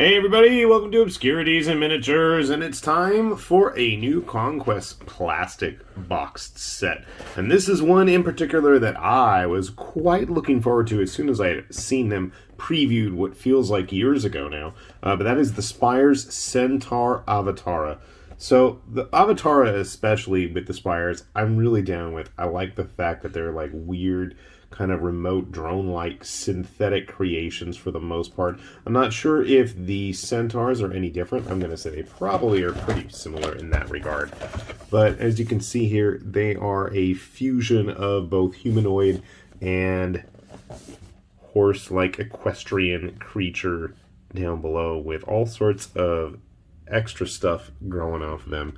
Hey everybody, welcome to Obscurities and Miniatures, and it's time for a new Conquest plastic boxed set. And this is one in particular that I was quite looking forward to as soon as I had seen them previewed what feels like years ago now. But that is the Spire's Centaur Avatara. So the Avatara, especially with the Spires, I'm really down with. I like the fact that they're like weird, kind of remote drone-like synthetic creations for the most part. I'm not sure if the Centaurs are any different. I'm going to say they probably are pretty similar in that regard. But as you can see here, they are a fusion of both humanoid and horse-like equestrian creature down below with all sorts of extra stuff growing off of them.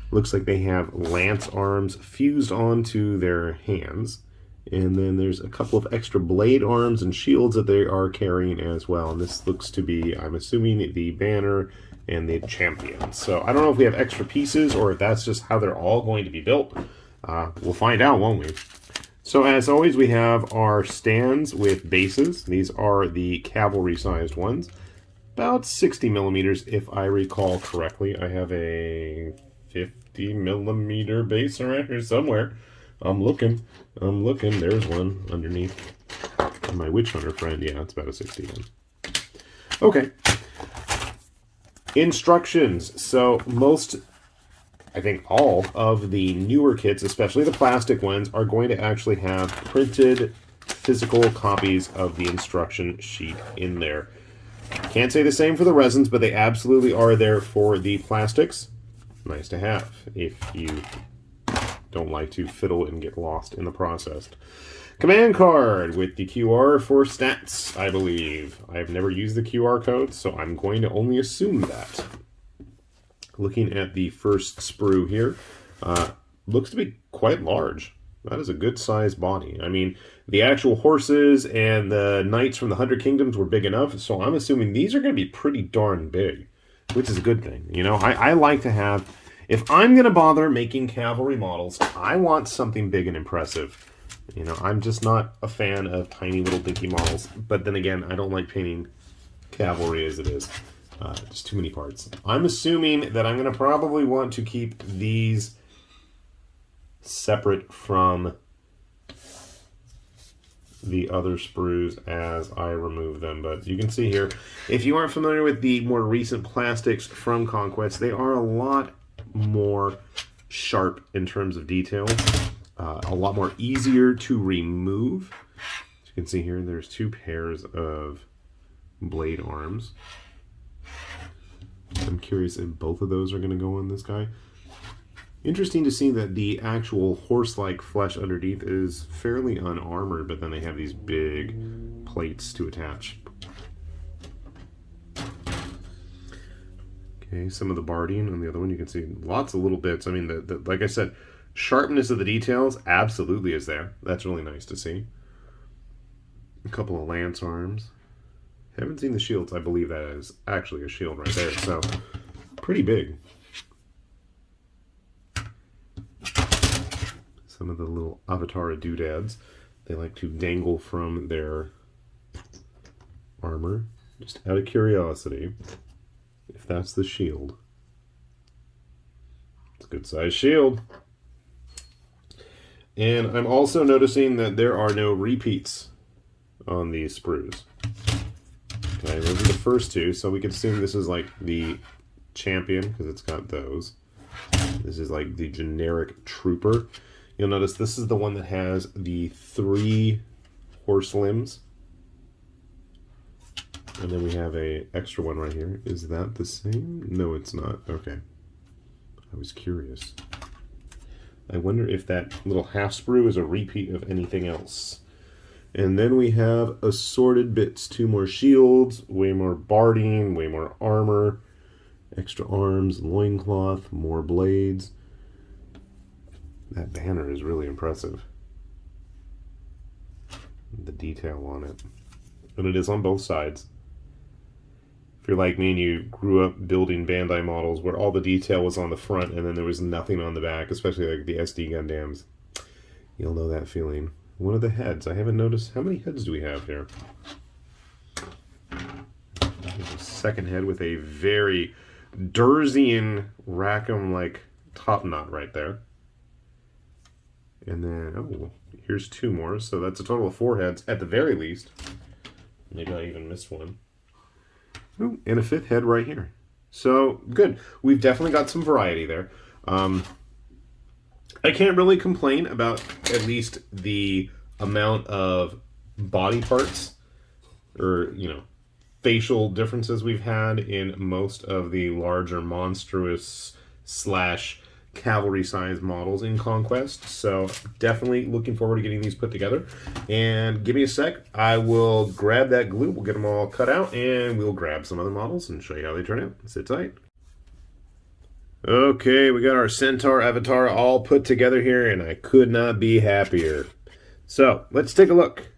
Looks like they have lance arms fused onto their hands. And then there's a couple of extra blade arms and shields that they are carrying as well. And this looks to be, I'm assuming, the banner and the champion. So I don't know if we have extra pieces or if that's just how they're all going to be built. We'll find out, won't we? So as always, we have our stands with bases. These are the cavalry-sized ones. About 60 millimeters, if I recall correctly. I have a 50 millimeter base around here somewhere. I'm looking. There's one underneath. My Witch Hunter friend. Yeah, it's about a 61. Okay. Instructions. So most, I think all of the newer kits, especially the plastic ones, are going to actually have printed physical copies of the instruction sheet in there. Can't say the same for the resins, but they absolutely are there for the plastics. Nice to have if you don't like to fiddle and get lost in the process. Command card with the QR for stats, I believe. I've never used the QR code, so I'm going to only assume that. Looking at the first sprue here, looks to be quite large. That is a good sized body. I mean, the actual horses and the knights from the 100 Kingdoms were big enough, so I'm assuming these are going to be pretty darn big, which is a good thing. You know, I like to have, if I'm going to bother making cavalry models, I want something big and impressive. You know, I'm just not a fan of tiny little dinky models, but then again, I don't like painting cavalry as it is. Just too many parts. I'm assuming that I'm going to probably want to keep these separate from the other sprues as I remove them. But you can see here, if you aren't familiar with the more recent plastics from Conquest, they are a lot more sharp in terms of details, a lot more easier to remove. As you can see here, there's two pairs of blade arms. I'm curious if both of those are going to go on this guy. Interesting to see that the actual horse-like flesh underneath is fairly unarmored, but then they have these big plates to attach. Okay, some of the barding on the other one, you can see lots of little bits. I mean, like I said, sharpness of the details absolutely is there. That's really nice to see. A couple of lance arms. Haven't seen the shields. I believe that is actually a shield right there, so pretty big. Some of the little Avatara doodads. They like to dangle from their armor. Just out of curiosity, if that's the shield. It's a good size shield. And I'm also noticing that there are no repeats on these sprues. Okay, those are the first two, so we can assume this is like the champion, because it's got those. This is like the generic trooper. You'll notice this is the one that has the 3 horse limbs. And then we have a extra one right here. Is that the same? No, it's not. Okay. I was curious. I wonder if that little half sprue is a repeat of anything else. And then we have assorted bits. 2 more shields, way more barding, way more armor, extra arms, loincloth, more blades. That banner is really impressive. The detail on it. And it is on both sides. If you're like me and you grew up building Bandai models where all the detail was on the front and then there was nothing on the back, especially like the SD Gundams, you'll know that feeling. One of the heads. I haven't noticed. How many heads do we have here? There's a second head with a very Durzian Rackham-like top knot right there. And then, oh, here's 2 more. So that's a total of 4 heads at the very least. Maybe I even missed one. Ooh, and a 5th head right here. So, good. We've definitely got some variety there. I can't really complain about at least the amount of body parts or, facial differences we've had in most of the larger monstrous / cavalry size models in Conquest. So definitely looking forward to getting these put together. And give me a sec. I will grab that glue. We'll get them all cut out and we'll grab some other models and show you how they turn out. Sit tight. Okay, we got our Centaur Avatara all put together here, and I could not be happier. So let's take a look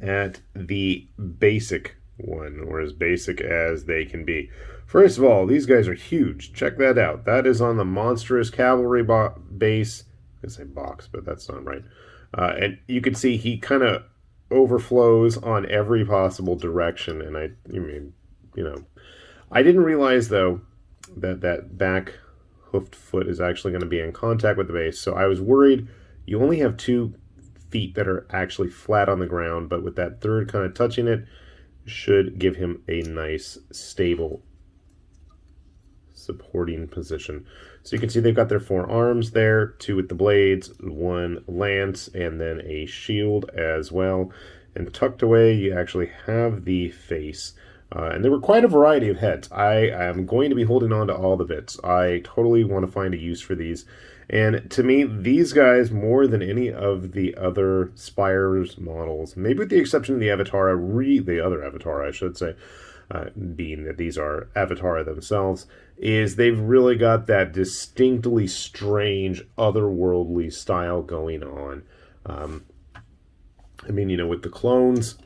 at the basic one, or as basic as they can be. First of all, these guys are huge. Check that out. That is on the monstrous cavalry base. I was going to say box, but that's not right. And you can see he kind of overflows on every possible direction. And I didn't realize, though, that back hoofed foot is actually going to be in contact with the base. So I was worried. You only have 2 feet that are actually flat on the ground, but with that third kind of touching it, should give him a nice, stable supporting position. So you can see they've got their 4 arms there, 2 with the blades, 1 lance, and then a shield as well. And tucked away, you actually have the face. And there were quite a variety of heads. I am going to be holding on to all the bits. I totally want to find a use for these. And to me, these guys, more than any of the other Spires models, maybe with the exception of the Avatara, the other Avatara, I should say, being that these are Avatara themselves, is they've really got that distinctly strange, otherworldly style going on. With the clones,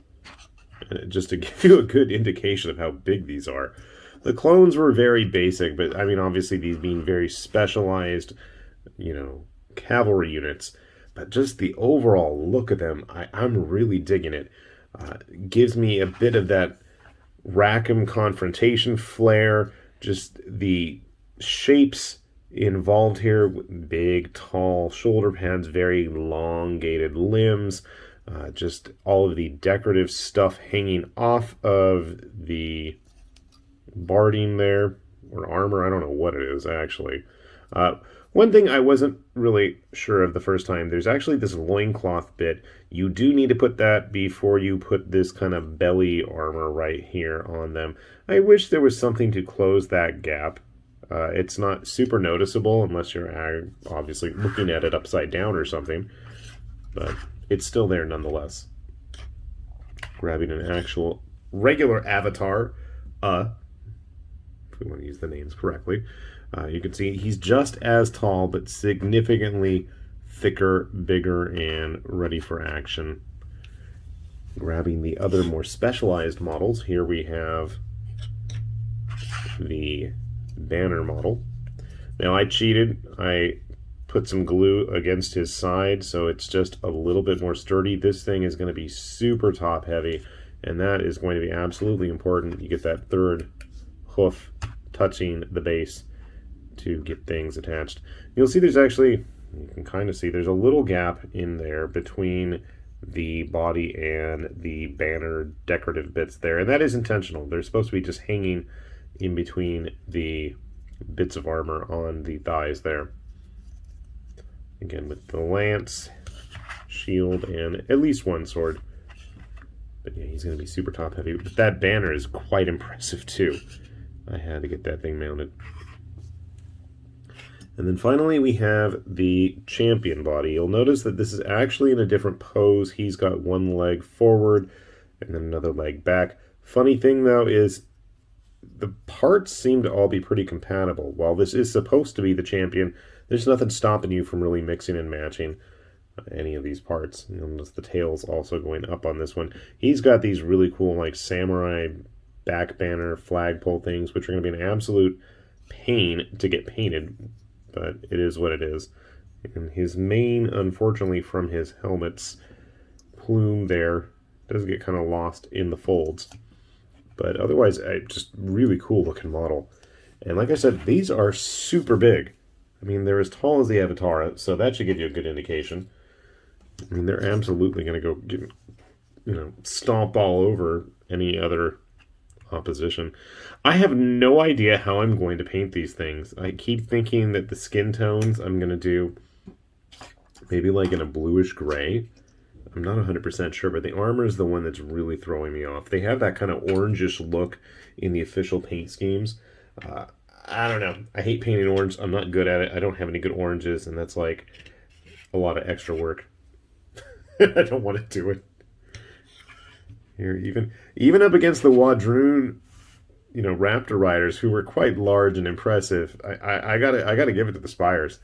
just to give you a good indication of how big these are, the clones were very basic, but obviously these being very specialized, cavalry units, but just the overall look of them, I'm really digging it. Gives me a bit of that Rackham confrontation flair, just the shapes involved here, big, tall shoulder pads, very elongated limbs, just all of the decorative stuff hanging off of the barding there, or armor, I don't know what it is, actually. One thing I wasn't really sure of the first time, there's actually this loincloth bit. You do need to put that before you put this kind of belly armor right here on them. I wish there was something to close that gap. It's not super noticeable unless you're obviously looking at it upside down or something, but it's still there nonetheless. Grabbing an actual regular avatar, if we want to use the names correctly, you can see he's just as tall, but significantly thicker, bigger, and ready for action. Grabbing the other more specialized models, here we have the banner model. Now I cheated. I put some glue against his side, so it's just a little bit more sturdy. This thing is going to be super top heavy, and that is going to be absolutely important. You get that third hoof touching the base to get things attached. You'll see there's actually, you can kind of see there's a little gap in there between the body and the banner decorative bits there, and that is intentional. They're supposed to be just hanging in between the bits of armor on the thighs there. Again, with the lance, shield, and at least 1 sword. But yeah, he's going to be super top heavy. But that banner is quite impressive too. I had to get that thing mounted. And then finally we have the champion body. You'll notice that this is actually in a different pose. He's got 1 leg forward and then another leg back. Funny thing though is the parts seem to all be pretty compatible. While this is supposed to be the champion, there's nothing stopping you from really mixing and matching any of these parts. You'll notice the tail's also going up on this one. He's got these really cool like samurai back banner flagpole things, which are going to be an absolute pain to get painted, but it is what it is. And his mane, unfortunately, from his helmet's plume there, does get kind of lost in the folds. But otherwise, just really cool looking model. And like I said, these are super big. I mean, they're as tall as the Avatara, so that should give you a good indication. I mean, they're absolutely going to go, stomp all over any other opposition. I have no idea how I'm going to paint these things. I keep thinking that the skin tones I'm going to do maybe like in a bluish gray. I'm not 100% sure, but the armor is the one that's really throwing me off. They have that kind of orangish look in the official paint schemes. I don't know. I hate painting orange. I'm not good at it. I don't have any good oranges, and that's like a lot of extra work. I don't want to do it. Here, even up against the Wadroon, Raptor riders who were quite large and impressive. I gotta give it to the Spires.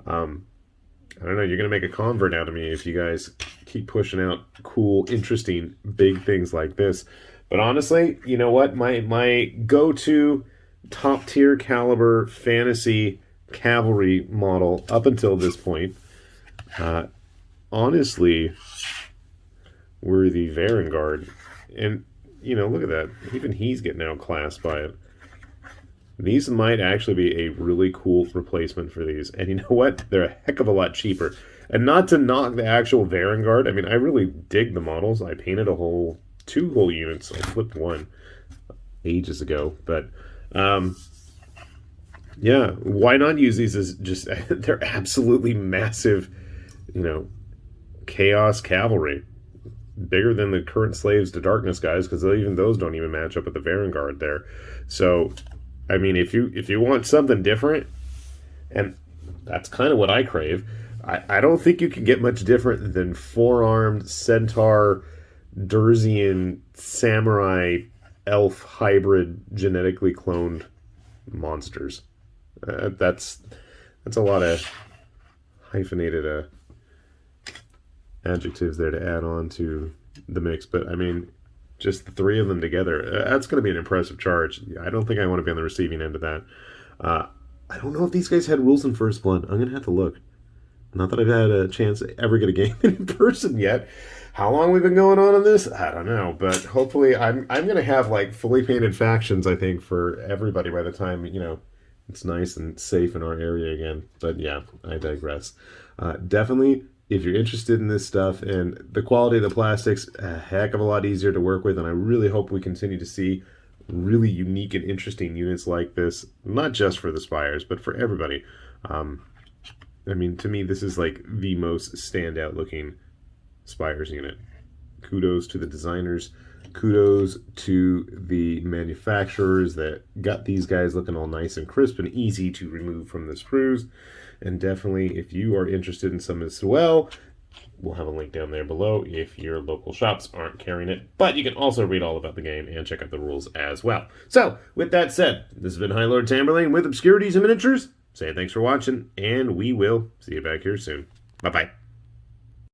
I don't know, you're going to make a convert out of me if you guys keep pushing out cool, interesting, big things like this. But honestly, you know what? My go-to top-tier caliber fantasy cavalry model up until this point, honestly, were the Varanguard. And, look at that. Even he's getting outclassed by it. These might actually be a really cool replacement for these. And you know what? They're a heck of a lot cheaper. And not to knock the actual Varanguard. I mean, I really dig the models. I painted two whole units. I flipped one ages ago. But, yeah, why not use these as just, they're absolutely massive, chaos cavalry. Bigger than the current Slaves to Darkness guys, because even those don't even match up with the Varanguard there. So, I mean, if you want something different, and that's kind of what I crave, I don't think you can get much different than four-armed Centaur, Durzian, Samurai, Elf hybrid, genetically cloned monsters. That's a lot of hyphenated adjectives there to add on to the mix, but I mean, just the three of them together, that's going to be an impressive charge. I don't think I want to be on the receiving end of that. I don't know if these guys had rules in First Blood. I'm going to have to look. Not that I've had a chance to ever get a game in person yet. How long we've been going on this? I don't know, but hopefully I'm going to have like fully painted factions, I think, for everybody by the time, it's nice and safe in our area again. But yeah, I digress. Definitely, if you're interested in this stuff, and the quality of the plastics, a heck of a lot easier to work with, and I really hope we continue to see really unique and interesting units like this, not just for the Spires, but for everybody. I mean, to me, this is like the most standout looking Spires unit. Kudos to the designers. Kudos to the manufacturers that got these guys looking all nice and crisp and easy to remove from the sprues. And definitely, if you are interested in some as well, we'll have a link down there below if your local shops aren't carrying it. But you can also read all about the game and check out the rules as well. So, with that said, this has been High Lord Tamberlane with Obscurities and Miniatures. Saying thanks for watching, and we will see you back here soon. Bye-bye.